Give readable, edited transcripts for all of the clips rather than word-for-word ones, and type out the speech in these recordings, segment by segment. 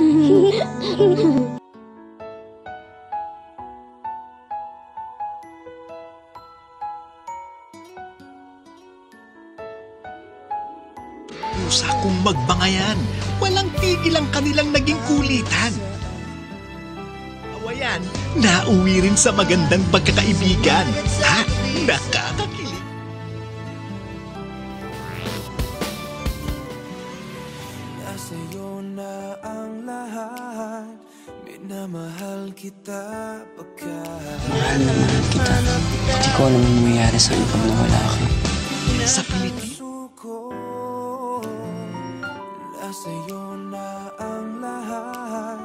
Pusa kong magbangayan. Walang tigil ang kanilang naging kulitan. Awayan, nauwi rin sa magandang pagkakaibigan. Ha? Nakakakilig. Nasa'yo na ang lahat. Minamahal kita pagkat Mahal na mahal kita. Hindi ko alam ang mangyayari sa'yo pag nawala ka. Sa Pilipinas. Nasa'yo na ang lahat.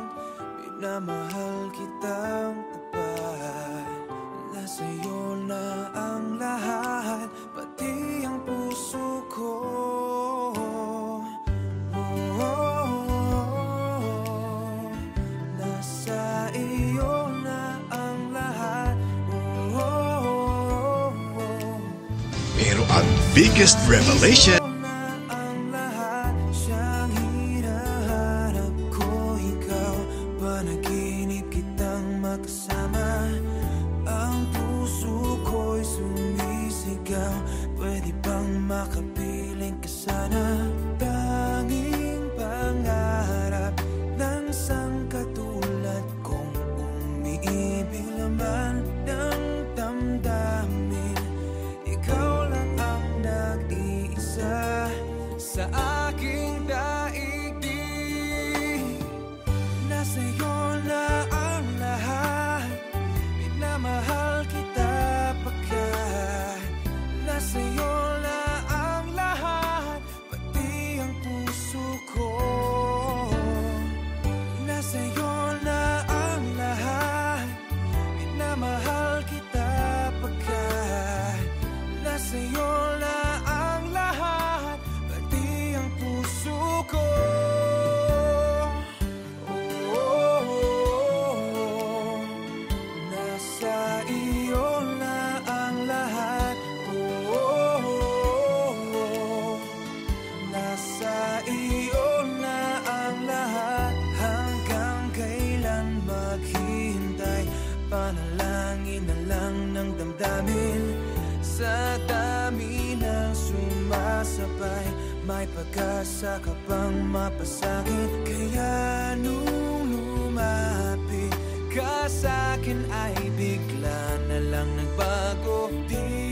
Minamahal kitang tapat. Nasa'yo na ang lahat. Pati ang puso ko. Nasa iyo na ang lahat. Pero ang biggest revelation, panaginip kitang makasama. Ang puso ko'y sumisigaw. Pwede bang makapiling ka sana? Tanging pangarap ng sangkatulad kong umiibig laman ng damdamin. Ikaw lang ang nag-iisa sa aking daigdig. Nasa'yo na ang lahat. Minamahal kita pagkat nasa'yo na ang lahat. Pati ang puso ko. Nasa'yo na ang lahat. Minamahal kita pagkat nasa'yo na ang lahat. Pati ang puso ko. Nasa iyo na ang lahat. Nasa iyo na ang lahat. Hanggang kailan maghihintay? Panalangin na lang ng damdamin. Sa dami ng sumasabay, may pag-asa ka pang mapasakit. Kaya nung lumapit ka sa'kin ay bigla na lang nagbago. Di